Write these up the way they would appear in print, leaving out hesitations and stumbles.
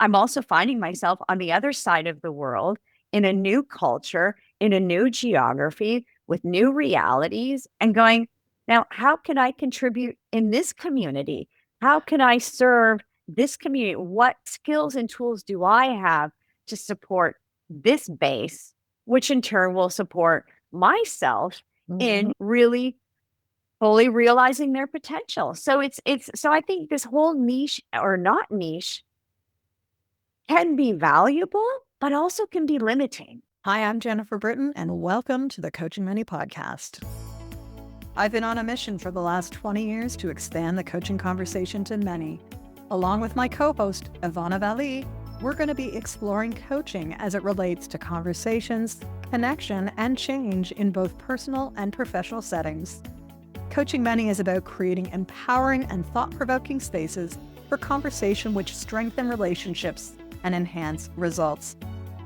I'm also finding myself on the other side of the world in a new culture, in a new geography with new realities and going, now, how can I contribute in this community? How can I serve this community? What skills and tools do I have to support this base, which in turn will support myself in really fully realizing their potential. So so I think this whole niche or not niche can be valuable, but also can be limiting. Hi, I'm Jennifer Britton, and welcome to the Coaching Money Podcast. I've been on a mission for the last 20 years to expand the coaching conversation to many. Along with my co-host, Evana Valle, we're going to be exploring coaching as it relates to conversations, connection, and change in both personal and professional settings. Coaching Money is about creating empowering and thought-provoking spaces for conversation which strengthen relationships and enhance results.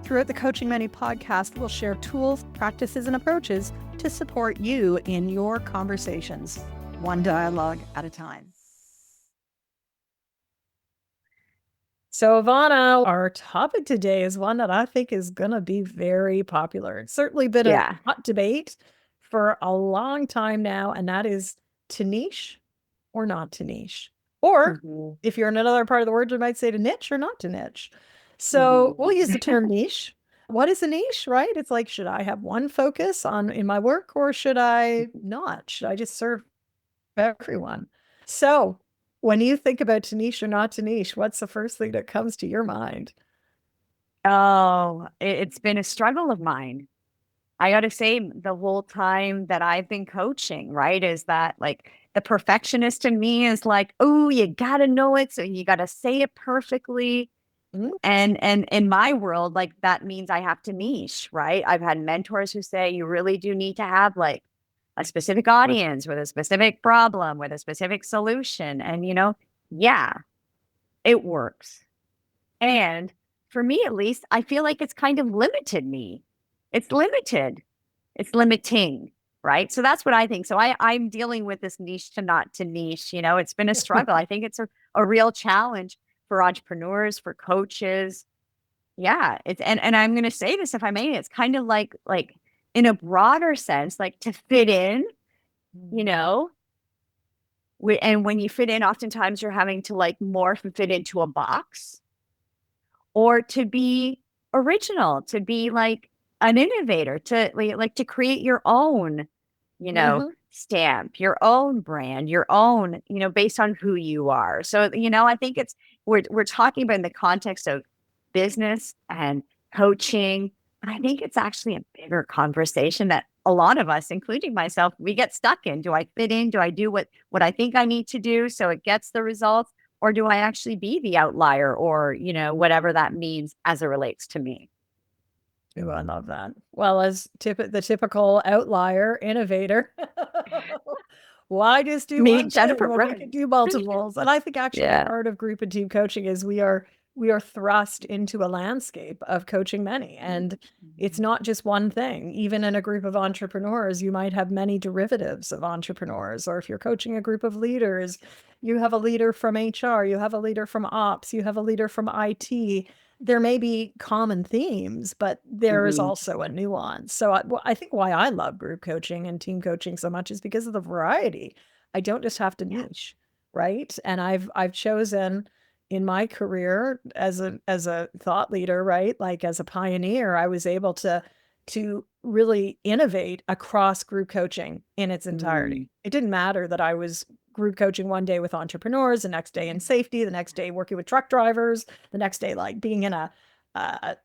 Throughout the Coaching Money podcast, we'll share tools, practices, and approaches to support you in your conversations, one dialogue at a time. So, Evana, our topic today is one that I think is going to be very popular. It's certainly been a hot debate for a long time now, and that is to niche or not to niche. Or if you're in another part of the world, you might say to niche or not to niche. So we'll use the term niche. What is a niche, right? It's like, should I have one focus in my work or should I not? Should I just serve everyone? So when you think about to niche or not to niche, what's the first thing that comes to your mind? Oh, it's been a struggle of mine. I got to say, the whole time that I've been coaching, right, is that like the perfectionist in me is like, oh, you got to know it. So you got to say it perfectly. And in my world, like that means I have to niche, right? I've had mentors who say you really do need to have like a specific audience with a specific problem, with a specific solution. And, yeah, it works. And for me, at least, I feel like it's kind of limited me. It's limited. It's limiting, right? So that's what I think. So I'm dealing with this niche to not to niche. It's been a struggle. I think it's a real challenge for entrepreneurs, for coaches. Yeah. And I'm going to say this, if I may, it's kind of like in a broader sense, like to fit in, and when you fit in, oftentimes you're having to like morph and fit into a box, or to be original, to be like an innovator, to like to create your own, stamp, your own brand, your own, based on who you are. So, I think we're talking about in the context of business and coaching, but I think it's actually a bigger conversation that a lot of us, including myself, we get stuck in. Do I fit in? Do I do what I think I need to do so it gets the results? Or do I actually be the outlier or, whatever that means as it relates to me? Oh, I love that. Well, as the typical outlier innovator, why just do one thing when we can do multiples? And I think actually part of group and team coaching is we are thrust into a landscape of coaching many. And it's not just one thing. Even in a group of entrepreneurs, you might have many derivatives of entrepreneurs. Or if you're coaching a group of leaders, you have a leader from HR, you have a leader from ops, you have a leader from IT. There may be common themes, but there is also a nuance. So I think why I love group coaching and team coaching so much is because of the variety. I don't just have to niche, right? And I've chosen in my career as a thought leader, right? Like as a pioneer, I was able to really innovate across group coaching in its entirety. It didn't matter that I was group coaching one day with entrepreneurs, the next day in safety, the next day working with truck drivers, the next day like being in a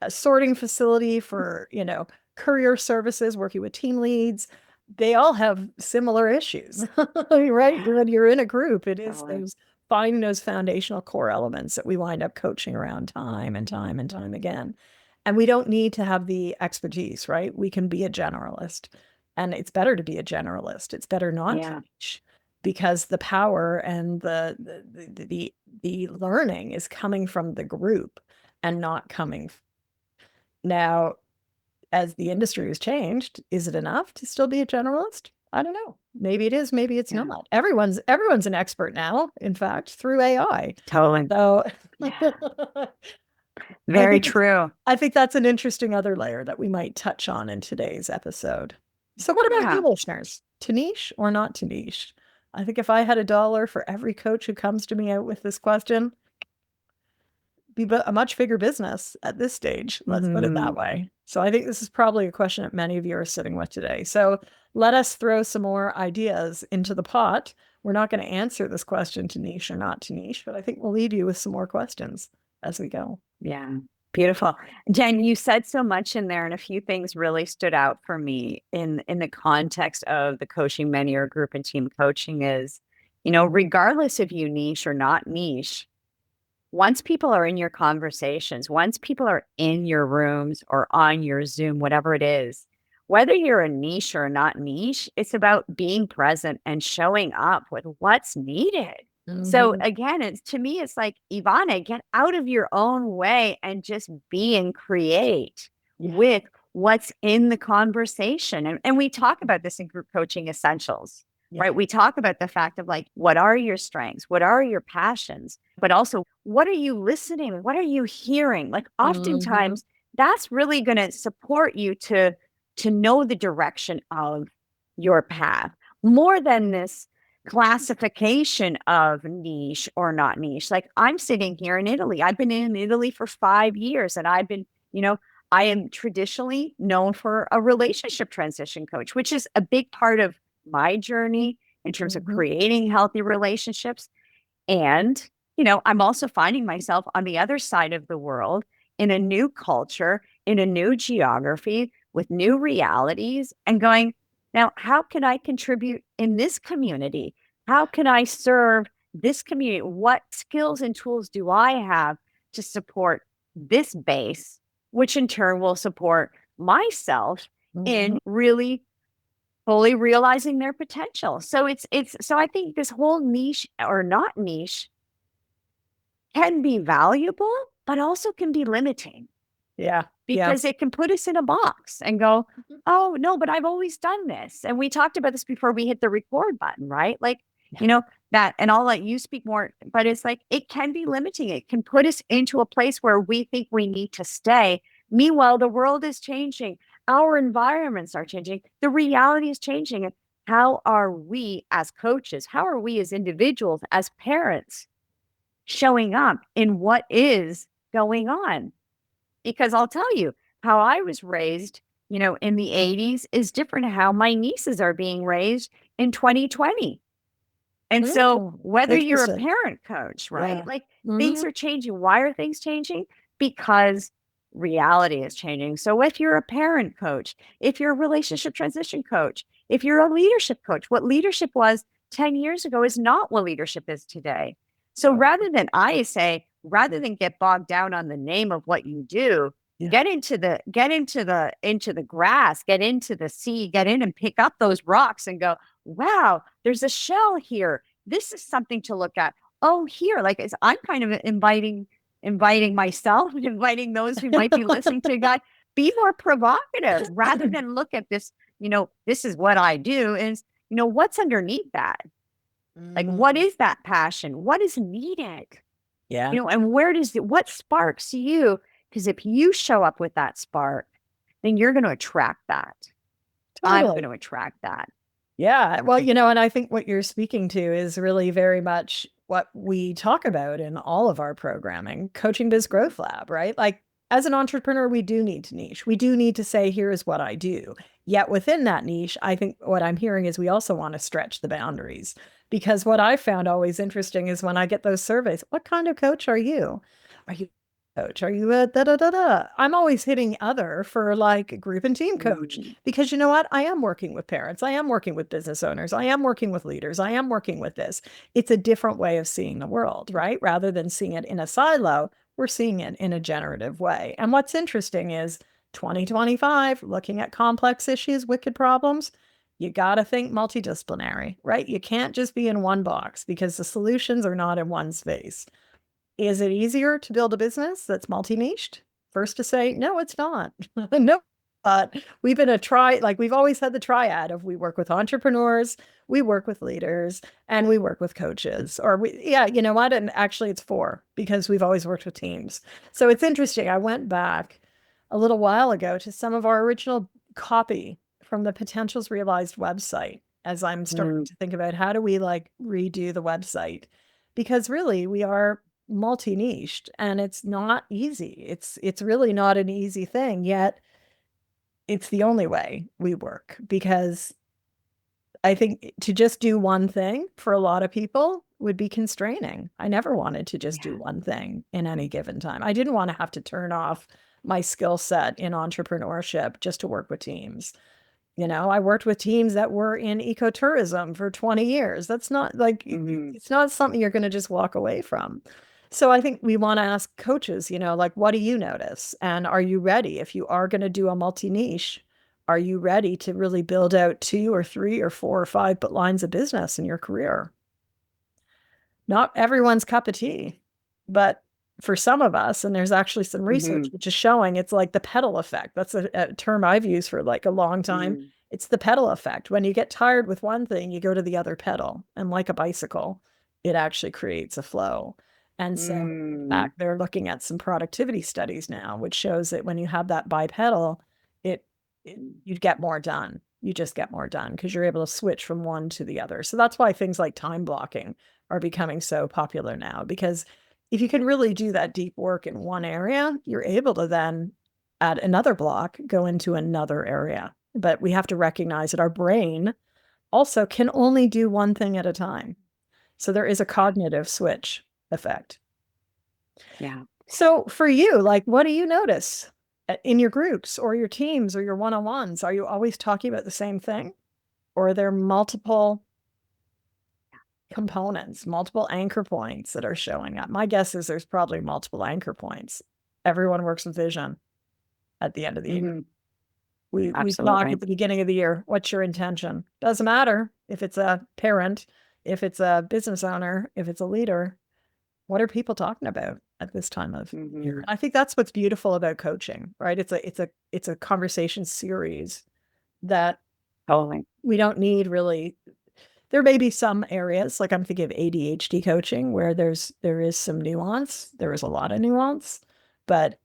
sorting facility for, courier services, working with team leads. They all have similar issues, right? When you're in a group, it is finding those foundational core elements that we wind up coaching around time and time and time again. And we don't need to have the expertise, right? We can be a generalist, and it's better to be a generalist. It's better not to niche, because the power and the learning is coming from the group and not coming. Now, as the industry has changed, is it enough to still be a generalist? I don't know. Maybe it is, maybe it's not. Everyone's an expert now, in fact, through AI. Totally. So Very true. I think that's an interesting other layer that we might touch on in today's episode. So what about you listeners? To niche or not to niche? I think if I had $1 for every coach who comes to me out with this question, be a much bigger business at this stage. Let's put it that way. So I think this is probably a question that many of you are sitting with today. So let us throw some more ideas into the pot. We're not going to answer this question to niche or not to niche, but I think we'll leave you with some more questions as we go. Yeah. Beautiful. Jen, you said so much in there, and a few things really stood out for me in the context of the coaching many or group and team coaching is, regardless if you niche or not niche, once people are in your conversations, once people are in your rooms or on your Zoom, whatever it is, whether you're a niche or not niche, it's about being present and showing up with what's needed. So again, to me, it's like, Evana, get out of your own way and just be and create with what's in the conversation. And we talk about this in group coaching essentials, right? We talk about the fact of like, what are your strengths? What are your passions? But also, what are you listening? What are you hearing? Like oftentimes that's really going to support you to know the direction of your path more than this classification of niche or not niche. Like I'm sitting here in Italy. I've been in Italy for 5 years, and I've been, I am traditionally known for a relationship transition coach, which is a big part of my journey in terms of creating healthy relationships. And, I'm also finding myself on the other side of the world in a new culture, in a new geography with new realities, and going, now, how can I contribute in this community? How can I serve this community? What skills and tools do I have to support this base, which in turn will support myself in really fully realizing their potential? So so I think this whole niche or not niche can be valuable, but also can be limiting. Yeah. Because it can put us in a box and go, oh, no, but I've always done this. And we talked about this before we hit the record button, right? Like, that, and I'll let you speak more, but it's like, it can be limiting. It can put us into a place where we think we need to stay. Meanwhile, the world is changing. Our environments are changing. The reality is changing. And how are we as coaches? How are we as individuals, as parents, showing up in what is going on? Because I'll tell you, how I was raised, in the 80s is different to how my nieces are being raised in 2020. And so whether you're a parent coach, right? Like things are changing. Why are things changing? Because reality is changing. So if you're a parent coach, if you're a relationship transition coach, if you're a leadership coach, what leadership was 10 years ago is not what leadership is today. So rather than get bogged down on the name of what you do, get into the grass, get into the sea, get in and pick up those rocks and go, wow, there's a shell here. This is something to look at. Oh, here, like I'm kind of inviting myself, inviting those who might be listening to God, be more provocative rather than look at this, this is what I do, is, what's underneath that? Like, what is that passion? What is needed? Yeah. And what sparks you? Because if you show up with that spark, then you're going to attract that. Totally. I'm going to attract that. Yeah. Well, and I think what you're speaking to is really very much what we talk about in all of our programming, Coaching Biz Growth Lab, right? Like as an entrepreneur, we do need to niche. We do need to say, here is what I do. Yet within that niche, I think what I'm hearing is we also want to stretch the boundaries. Because what I found always interesting is when I get those surveys, what kind of coach are you? Are you a coach? Are you a da-da-da-da? I'm always hitting other for like group and team coach. Because you know what? I am working with parents. I am working with business owners. I am working with leaders. I am working with this. It's a different way of seeing the world, right? Rather than seeing it in a silo, we're seeing it in a generative way. And what's interesting is 2025, looking at complex issues, wicked problems, you got to think multidisciplinary, right? You can't just be in one box because the solutions are not in one space. Is it easier to build a business that's multi-niched? First to say, no, it's not. No, but we've been we've always had the triad of we work with entrepreneurs, we work with leaders and we work with coaches, or you know what? And actually it's 4 because we've always worked with teams. So it's interesting. I went back a little while ago to some of our original copy from the Potentials Realized website as I'm starting to think about how do we like redo the website, because really we are multi-niched and it's not easy. It's really not an easy thing, yet it's the only way we work, because I think to just do one thing for a lot of people would be constraining. I never wanted to just do one thing in any given time. I didn't want to have to turn off my skill set in entrepreneurship just to work with teams. You know, I worked with teams that were in ecotourism for 20 years. That's not like, it's not something you're going to just walk away from. So I think we want to ask coaches, you know, like, what do you notice? And are you ready? If you are going to do a multi-niche, are you ready to really build out 2 or 3 or 4 or 5 lines of business in your career? Not everyone's cup of tea, but for some of us, and there's actually some research which is showing it's like the pedal effect. That's a term I've used for like a long time. It's the pedal effect. When you get tired with one thing, you go to the other pedal. And like a bicycle, it actually creates a flow. And so in fact, they're looking at some productivity studies now, which shows that when you have that bipedal, you'd get more done. You just get more done because you're able to switch from one to the other. So that's why things like time blocking are becoming so popular now, because if you can really do that deep work in one area, you're able to then at another block go into another area. But we have to recognize that our brain also can only do one thing at a time. So there is a cognitive switch effect. Yeah. So for you, like, what do you notice in your groups or your teams or your one-on-ones? Are you always talking about the same thing? Or are there multiple components, multiple anchor points that are showing up? My guess is there's probably multiple anchor points. Everyone works with vision at the end of the year. We talk at the beginning of the year. What's your intention? Doesn't matter if it's a parent, if it's a business owner, if it's a leader. What are people talking about at this time of year? I think that's what's beautiful about coaching, right? It's a conversation series that we don't need really. There may be some areas, like I'm thinking of ADHD coaching, where there is some nuance. There is a lot of nuance, but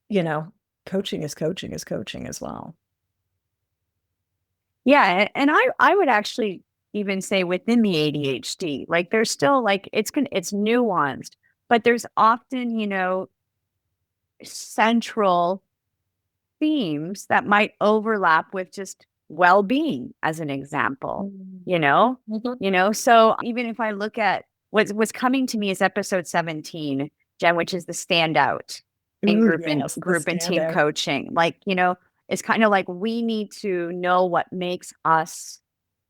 you know, coaching is coaching as well. Yeah, and I would actually even say within the ADHD, like there's still like it's nuanced, but there's often, you know, central themes that might overlap with just well-being as an example, you know? You know, so even if I look at what's coming to me is episode 17, Jen, which is the standout in group and team coaching. Like, you know, it's kind of like we need to know what makes us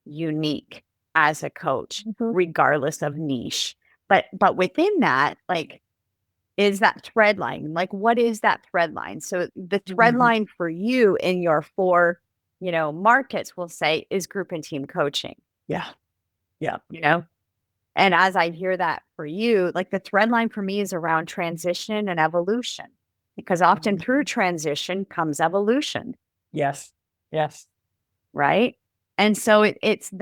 unique as a coach, regardless of niche. But within that, like, is that thread line? Like, what is that thread line? So the thread line for you in your 4, you know, markets, we'll say, is group and team coaching. Yeah. Yeah. You know, and as I hear that for you, like the thread line for me is around transition and evolution, because often through transition comes evolution. Yes. Yes. Right. And so it's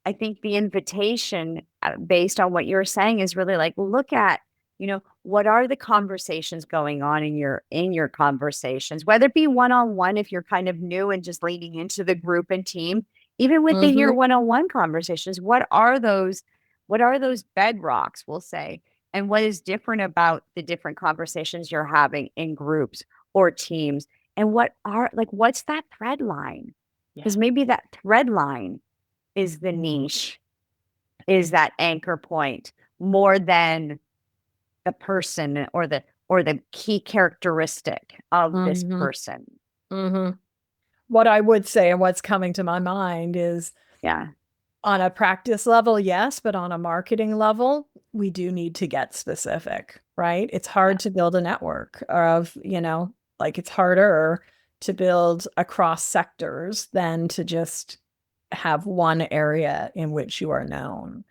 I think the invitation based on what you're saying is really like, look at, you know, what are the conversations going on in your conversations, whether it be one-on-one, if you're kind of new and just leaning into the group and team, even within your one-on-one conversations, what are those bedrocks, we'll say, and what is different about the different conversations you're having in groups or teams, and what's that thread line? Because maybe that thread line is the niche, is that anchor point more than the person or the key characteristic of this person. What I would say and what's coming to my mind is, on a practice level, yes, but on a marketing level, we do need to get specific, right? It's hard to build a network of, you know, like it's harder to build across sectors than to just have one area in which you are known.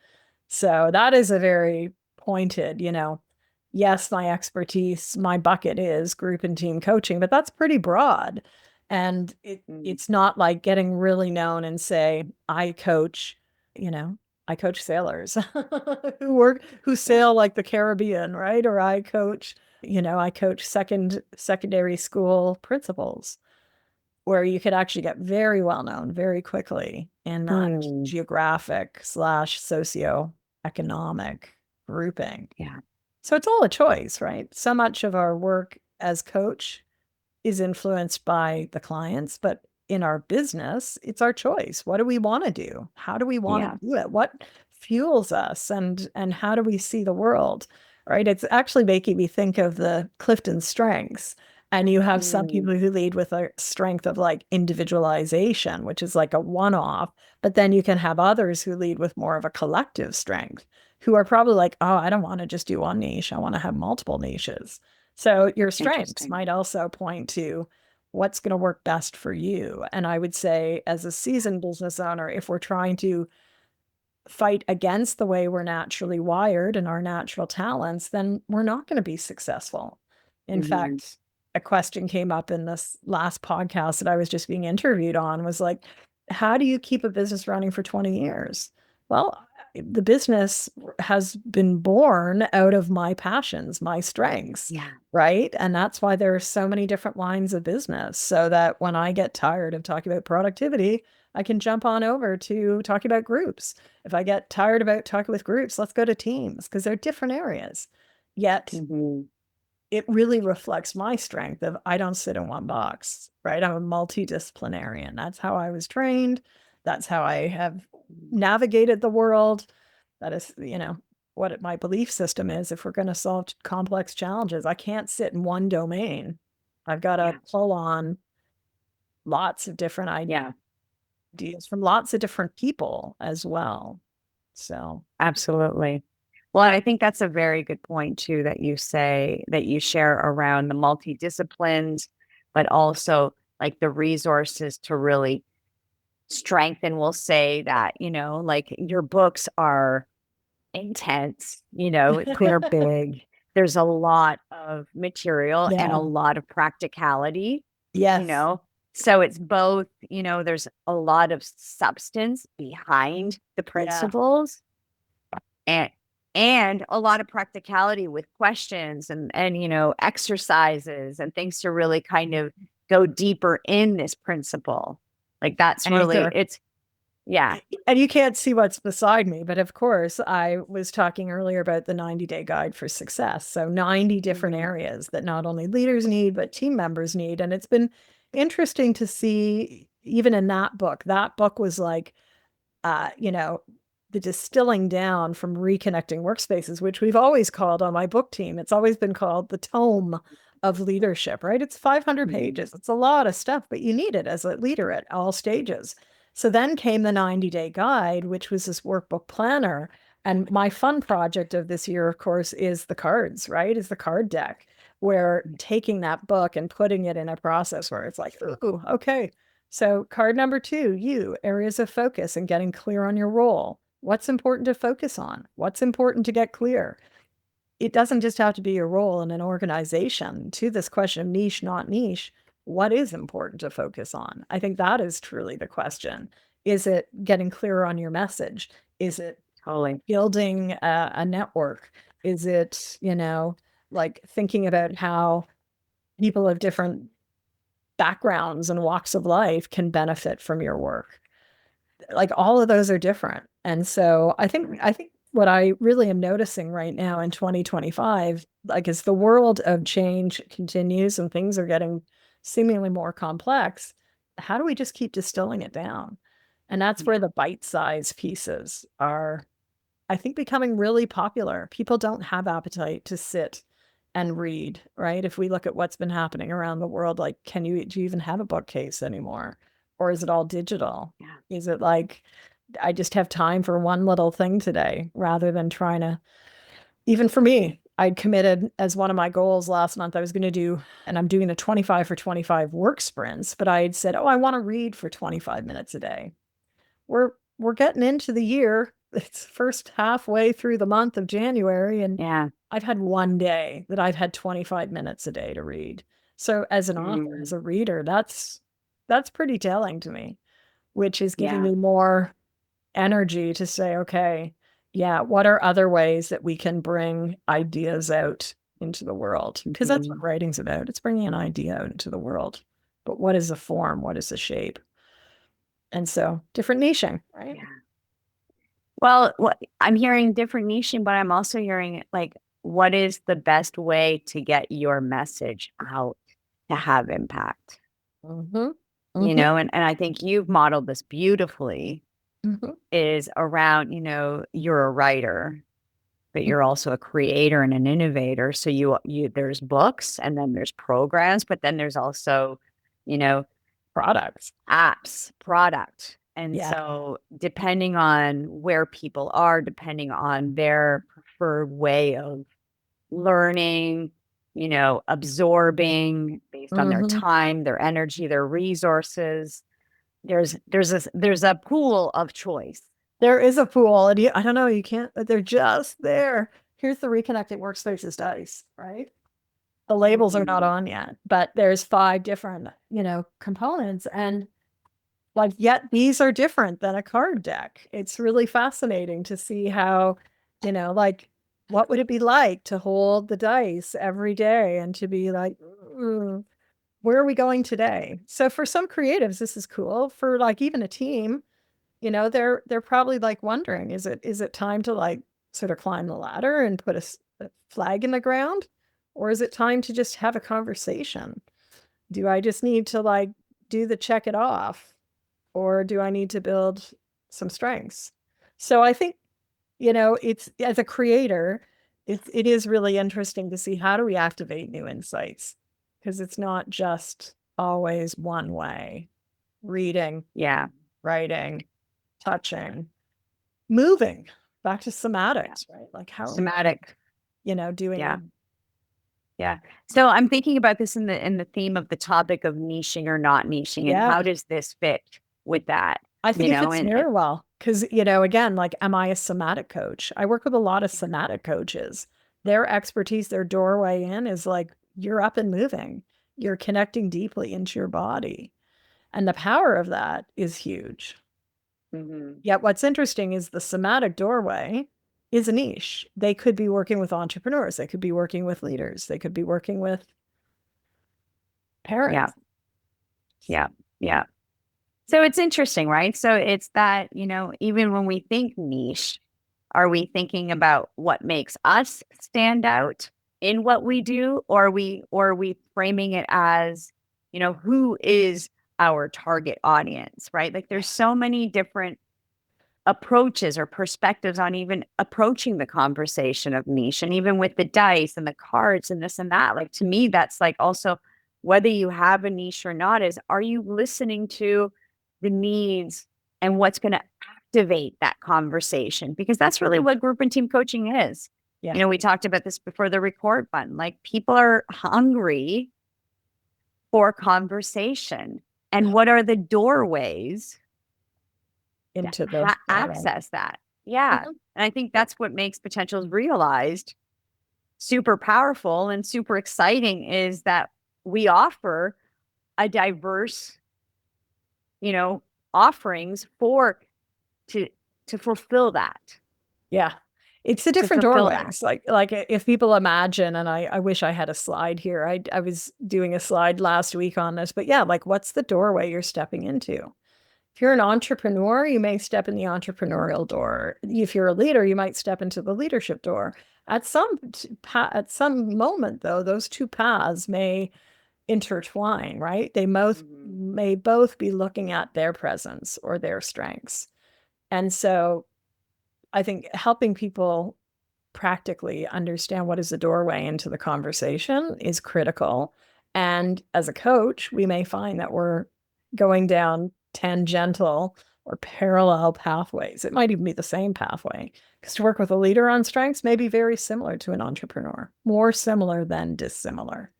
So that is a very pointed, you know, yes, my expertise, my bucket is group and team coaching, but that's pretty broad. And it's not like getting really known and say, I coach I coach sailors who sail like the Caribbean, right? Or I coach secondary school principals where you could actually get very well known very quickly in that geographic / socioeconomic grouping. Yeah. So it's all a choice, right? So much of our work as coach is influenced by the clients, but in our business, it's our choice. What do we want to do? How do we want to do it? What fuels us and how do we see the world? Right? It's actually making me think of the Clifton strengths. And you have some people who lead with a strength of like individualization, which is like a one-off, but then you can have others who lead with more of a collective strength, who are probably like, oh, I don't want to just do one niche. I want to have multiple niches. So your strengths might also point to what's going to work best for you. And I would say, as a seasoned business owner, if we're trying to fight against the way we're naturally wired and our natural talents, then we're not going to be successful. In fact, a question came up in this last podcast that I was just being interviewed on was like, how do you keep a business running for 20 years? Well, the business has been born out of my passions, my strengths, right? And that's why there are so many different lines of business, so that when I get tired of talking about productivity, I can jump on over to talking about groups. If I get tired about talking with groups, let's go to teams, because they're different areas. Yet it really reflects my strength of I don't sit in one box, right? I'm a multidisciplinarian. That's how I was trained. That's how I have navigated the world. That is, what my belief system is. If we're going to solve complex challenges, I can't sit in one domain. I've got to pull on lots of different ideas from lots of different people as well. So absolutely. Well, I think that's a very good point too, that you share around the multi-disciplines, but also like the resources to really strengthen. We'll say that, like your books are intense, they're big. There's a lot of material and a lot of practicality, so it's both, there's a lot of substance behind the principles and a lot of practicality with questions and exercises and things to really kind of go deeper in this principle. Like that's really, And you can't see what's beside me, but of course I was talking earlier about the 90-day guide for success. So 90 different areas that not only leaders need, but team members need. And it's been interesting to see, even in that book was like, the distilling down from reconnecting workspaces, which we've always called on my book team. It's always been called the tome of leadership, right? It's 500 pages. It's a lot of stuff, but you need it as a leader at all stages. So then came the 90-day guide, which was this workbook planner. And my fun project of this year, of course, is the cards, right? Is the card deck, where taking that book and putting it in a process where it's like, ooh, okay. So card number 2, areas of focus and getting clear on your role. What's important to focus on? What's important to get clear? It doesn't just have to be your role in an organization. To this question of niche, not niche, what is important to focus on? I think that is truly the question. Is it getting clearer on your message? Is it building a network? Is it, like thinking about how people of different backgrounds and walks of life can benefit from your work? Like all of those are different. And so I think what I really am noticing right now in 2025, like as the world of change continues and things are getting seemingly more complex, how do we just keep distilling it down? And that's where the bite-sized pieces are, I think, becoming really popular. People don't have appetite to sit and read, right? If we look at what's been happening around the world, like, do you even have a bookcase anymore? Or is it all digital? Is it like, I just have time for one little thing today rather than trying to, even for me, I'd committed as one of my goals last month, I was going to do, and I'm doing the 25 for 25 work sprints, but I had said, I want to read for 25 minutes a day. We're getting into the year. It's first halfway through the month of January. And I've had one day that I've had 25 minutes a day to read. So as an author, as a reader, that's pretty telling to me, which is giving me more energy to say, okay, yeah, what are other ways that we can bring ideas out into the world? Because that's what writing's about. It's bringing an idea out into the world. But what is the form? What is the shape? And so different niching, right? Yeah. Well, I'm hearing different niching, but I'm also hearing like, what is the best way to get your message out to have impact? You know, and I think you've modeled this beautifully, is around, you know, you're a writer, but you're also a creator and an innovator. So there's books, and then there's programs, but then there's also, you know, products, apps, product. And so depending on where people are, depending on their preferred way of learning, you know, absorbing based on their time, their energy, their resources, there's a pool of choice. There is a pool, and I don't know, you can't, they're just there. Here's the Reconnected Workspaces dice, right? The labels are not on yet, but there's 5 different, you know, components, and like, yet these are different than a card deck. It's really fascinating to see how, you know, like, what would it be like to hold the dice every day and to be like, where are we going today? So for some creatives, this is cool. For like even a team, you know, they're probably like wondering, is it time to like sort of climb the ladder and put a flag in the ground? Or is it time to just have a conversation? Do I just need to like do the check it off? Or do I need to build some strengths? So I think, you know, it's, as a creator, it is really interesting to see, how do we activate new insights? Because it's not just always one way. Reading, writing, touching, moving, back to somatics, right? Like how somatic, you know, doing Yeah. So I'm thinking about this in the theme of the topic of niching or not niching, and how does this fit with that? I think it fits very well, because, you know, again, like, am I a somatic coach? I work with a lot of somatic coaches. Their expertise, their doorway in is like, you're up and moving. You're connecting deeply into your body. And the power of that is huge. Yet what's interesting is the somatic doorway is a niche. They could be working with entrepreneurs. They could be working with leaders. They could be working with parents. Yeah. So it's interesting, right? So it's that, you know, even when we think niche, are we thinking about what makes us stand out in what we do? Or are we framing it as, you know, who is our target audience, right? Like there's so many different approaches or perspectives on even approaching the conversation of niche, and even with the dice and the cards and this and that. Like, to me, that's like also, whether you have a niche or not, is, are you listening to the needs and what's going to activate that conversation? Because that's really what group and team coaching is. You know, we talked about this before the record button. Like, people are hungry for conversation, and what are the doorways into the access that? And I think that's what makes Potentials Realized super powerful and super exciting, is that we offer a diverse, you know, offerings to fulfill that. It's the different doorways. Like if people imagine, and I wish I had a slide here. I was doing a slide last week on this, but like, what's the doorway you're stepping into? If you're an entrepreneur, you may step in the entrepreneurial door. If you're a leader, you might step into the leadership door. At some moment, though, those two paths may intertwine, right? They may both be looking at their presence or their strengths. And so I think helping people practically understand what is the doorway into the conversation is critical. And as a coach, we may find that we're going down tangential or parallel pathways. It might even be the same pathway, because to work with a leader on strengths may be very similar to an entrepreneur, more similar than dissimilar.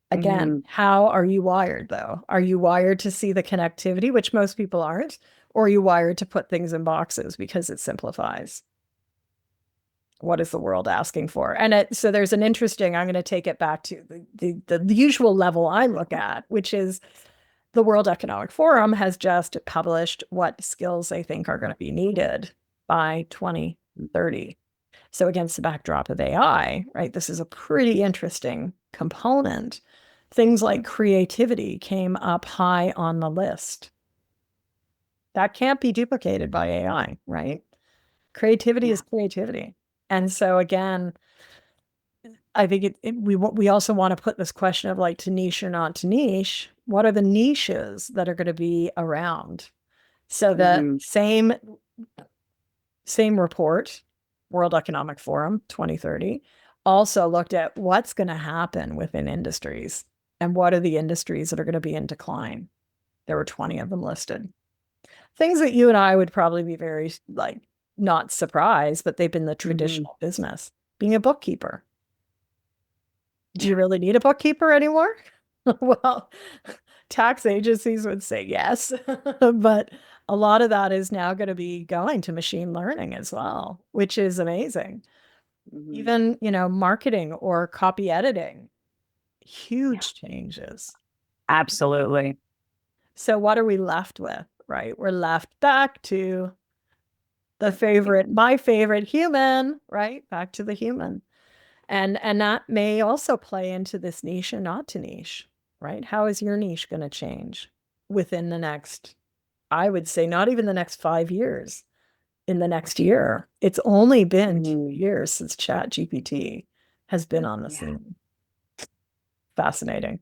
Again, how are you wired, though? Are you wired to see the connectivity, which most people aren't, or are you wired to put things in boxes because it simplifies? What is the world asking for? And so there's an interesting, I'm going to take it back to the usual level I look at, which is the World Economic Forum has just published what skills they think are going to be needed by 2030. So against the backdrop of AI, right, this is a pretty interesting component. Things like creativity came up high on the list. That can't be duplicated by AI, right? Creativity is creativity. And so again, I think we also want to put this question of like to niche or not to niche. What are the niches that are going to be around? So the same report, World Economic Forum 2030, also looked at what's going to happen within industries and what are the industries that are going to be in decline. There were 20 of them listed. Things that you and I would probably be very like not surprised, but they've been the traditional business. Being a bookkeeper. Do you really need a bookkeeper anymore? Well, tax agencies would say yes, but a lot of that is now going to be going to machine learning as well, which is amazing. Even, marketing or copy editing, huge changes. Absolutely. So what are we left with, right? We're left back to my favorite human, right? Back to the human. And that may also play into this niche and not to niche, right? How is your niche going to change within the next, I would say, not even the next 5 years, in the next year? It's only been 2 years since ChatGPT has been on the scene. Fascinating.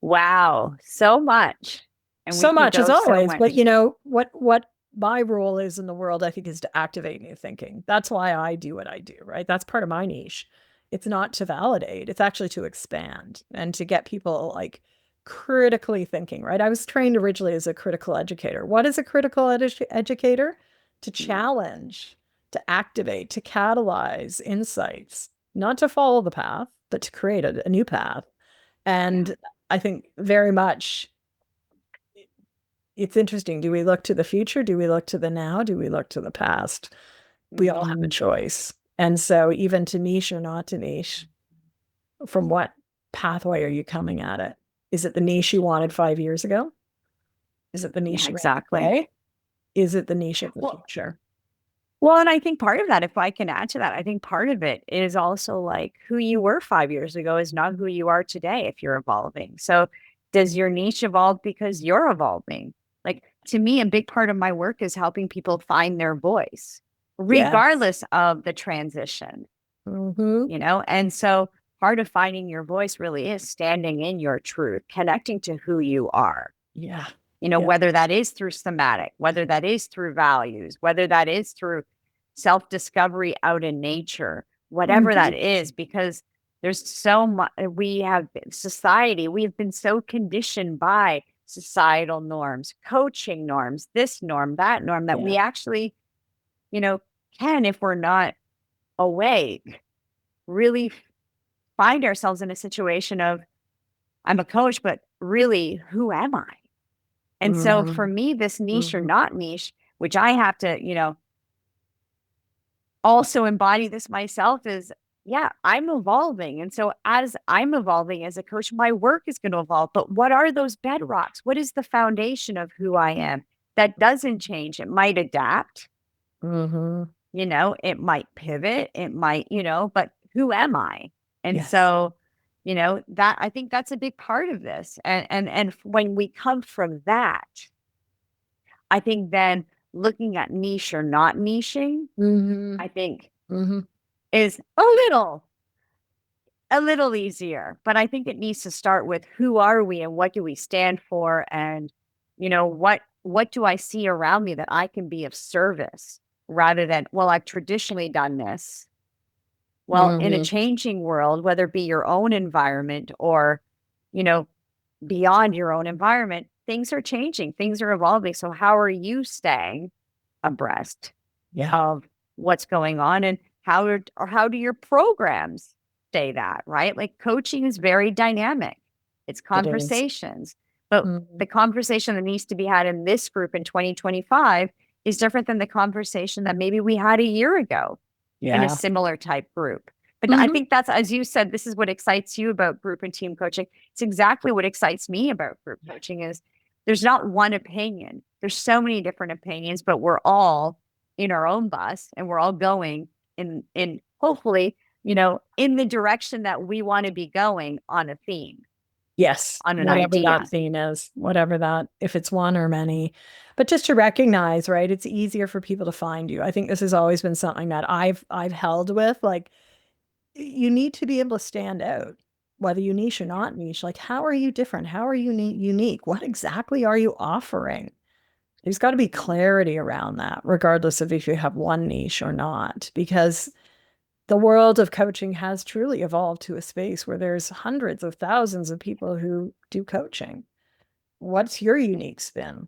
Wow. So much. And so much as always. So but what my role is in the world, I think, is to activate new thinking. That's why I do what I do, right? That's part of my niche. It's not to validate, it's actually to expand and to get people like critically thinking, right? I was trained originally as a critical educator. What is a critical educator? To challenge, to activate, to catalyze insights, not to follow the path, but to create a new path. And I think very much it's interesting. Do we look to the future? Do we look to the now? Do we look to the past? We all have a choice. And so even to niche or not to niche, from what pathway are you coming at it? Is it the niche you wanted 5 years ago? Is it the niche exactly? Is it the niche of the future? Well, and I think part of that, if I can add to that, I think part of it is also like who you were 5 years ago is not who you are today if you're evolving. So does your niche evolve because you're evolving? Like, to me, a big part of my work is helping people find their voice, regardless of the transition, and so part of finding your voice really is standing in your truth, connecting to who you are. Whether that is through somatic, whether that is through values, whether that is through self-discovery out in nature, whatever that is, because there's so much, we've been so conditioned by societal norms, coaching norms, this norm, that norm, that we actually, can, if we're not awake, really find ourselves in a situation of, I'm a coach, but really, who am I? And so for me, this niche or not niche, which I have to, also embody this myself is, I'm evolving. And so as I'm evolving as a coach, my work is going to evolve. But what are those bedrocks? What is the foundation of who I am? That doesn't change. It might adapt. It might pivot. It might, but who am I? And so, that I think that's a big part of this. And when we come from that, I think then looking at niche or not niching, I think is a little easier. But I think it needs to start with who are we and what do we stand for? And, what do I see around me that I can be of service rather than, well, I've traditionally done this. Well, in a changing world, whether it be your own environment or, beyond your own environment, things are changing, things are evolving. So how are you staying abreast of what's going on, and how do your programs say that, right? Like coaching is very dynamic. It's conversations, but the conversation that needs to be had in this group in 2025 is different than the conversation that maybe we had a year ago in a similar type group. But I think that's, as you said, this is what excites you about group and team coaching. It's exactly what excites me about group coaching is there's not one opinion. There's so many different opinions, but we're all in our own bus and we're all going in hopefully, in the direction that we want to be going on a theme. Yes, on an whatever idea. that theme is, whatever that, if it's one or many, but just to recognize, right? It's easier for people to find you. I think this has always been something that I've held with, like, you need to be able to stand out, whether you niche or not niche. Like, how are you different? How are you unique? What exactly are you offering? There's got to be clarity around that, regardless of if you have one niche or not, because the world of coaching has truly evolved to a space where there's hundreds of thousands of people who do coaching. What's your unique spin?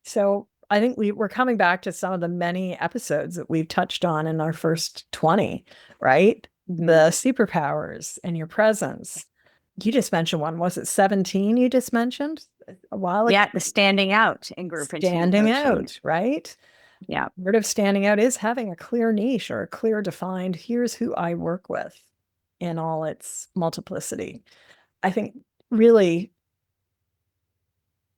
So I think we're coming back to some of the many episodes that we've touched on in our first 20, right? The superpowers and your presence. You just mentioned one. Was it 17 you just mentioned a while ago? Yeah, the standing out in group and team standing out, right? Yeah. Part of standing out is having a clear niche or a clear defined, here's who I work with in all its multiplicity. I think really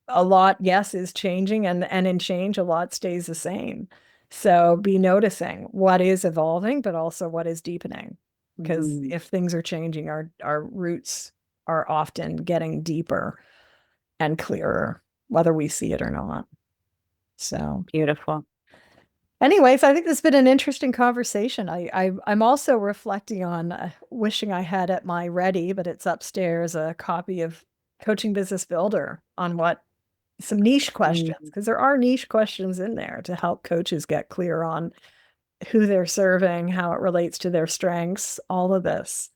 a lot, yes, is changing, and in change, a lot stays the same. So be noticing what is evolving, but also what is deepening. Because if things are changing, our roots are often getting deeper and clearer, whether we see it or not. So beautiful. Anyways, I think this has been an interesting conversation. I'm also reflecting on wishing I had at my ready, but it's upstairs, a copy of Coaching Business Builder on some niche questions, because there are niche questions in there to help coaches get clear on who they're serving, how it relates to their strengths, all of this.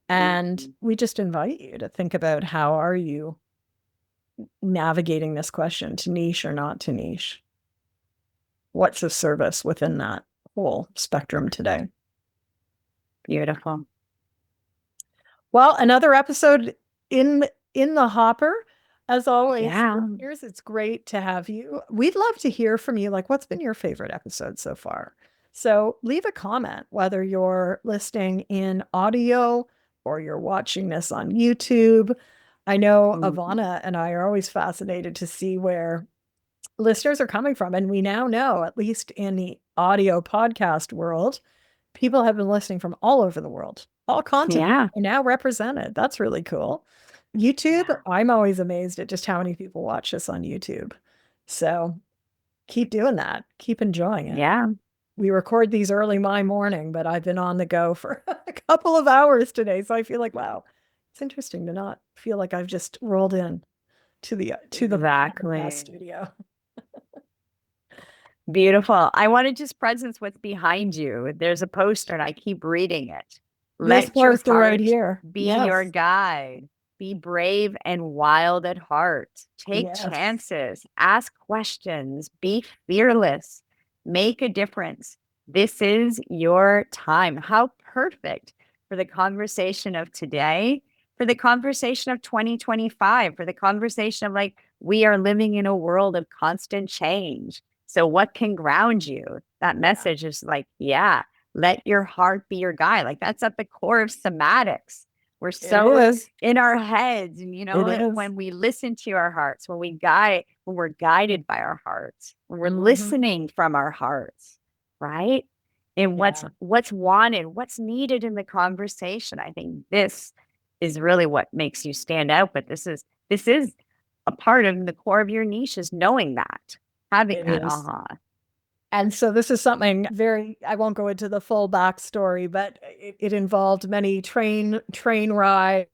And we just invite you to think about how are you navigating this question, to niche or not to niche? What's the service within that whole spectrum today? Beautiful. Well, another episode in the hopper. As always, it's great to have you. We'd love to hear from you. Like, what's been your favorite episode so far? So leave a comment, whether you're listening in audio or you're watching this on YouTube. I know Evana and I are always fascinated to see where listeners are coming from. And we now know, at least in the audio podcast world, people have been listening from all over the world. All continents are now represented. That's really cool. YouTube, I'm always amazed at just how many people watch this on YouTube. So keep doing that. Keep enjoying it. Yeah. We record these early my morning, but I've been on the go for a couple of hours today. So I feel like, wow, it's interesting to not feel like I've just rolled in to the studio. Beautiful. I want to just presence what's behind you. There's a poster and I keep reading it. This poster right here. Be your guide. Be brave and wild at heart. Take chances. Ask questions. Be fearless. Make a difference. This is your time. How perfect for the conversation of today, for the conversation of 2025, for the conversation of like, we are living in a world of constant change. So what can ground you? That message is like, let your heart be your guide. Like that's at the core of somatics. We're so in our heads, and when we listen to our hearts, when we're guided by our hearts, when we're listening from our hearts, right? And what's wanted, what's needed in the conversation. I think this is really what makes you stand out. But this is a part of the core of your niche, is knowing that. Having that And so this is something I won't go into the full backstory, but it involved many train ride,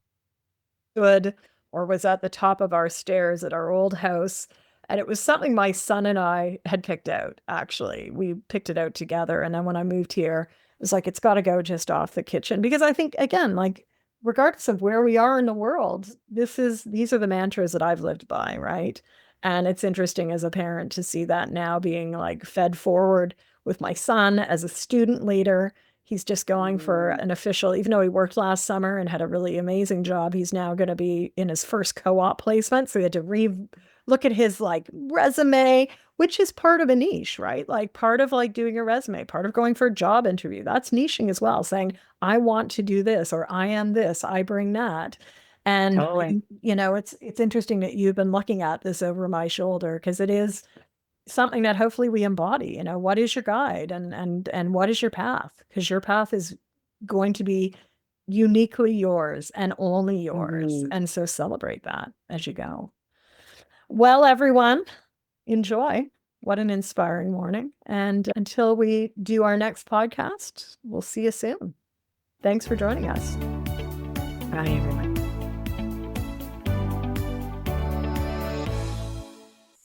or was at the top of our stairs at our old house. And it was something my son and I had picked out, actually. We picked it out together. And then when I moved here, it was like, it's got to go just off the kitchen. Because I think, again, like, regardless of where we are in the world, these are the mantras that I've lived by, right? And it's interesting as a parent to see that now being like fed forward with my son as a student leader. He's just going for an official, even though he worked last summer and had a really amazing job, he's now going to be in his first co-op placement. So he had to look at his like resume, which is part of a niche, right? Like part of like doing a resume, part of going for a job interview. That's niching as well, saying, I want to do this, or I am this, I bring that. And Totally. you know, it's interesting that you've been looking at this over my shoulder, because it is something that hopefully we embody. You know, what is your guide, and what is your path? Because your path is going to be uniquely yours and only yours. And so celebrate that as you go. Well, everyone, enjoy. What an inspiring morning. And until we do our next podcast, we'll see you soon. Thanks for joining us. Bye, everyone.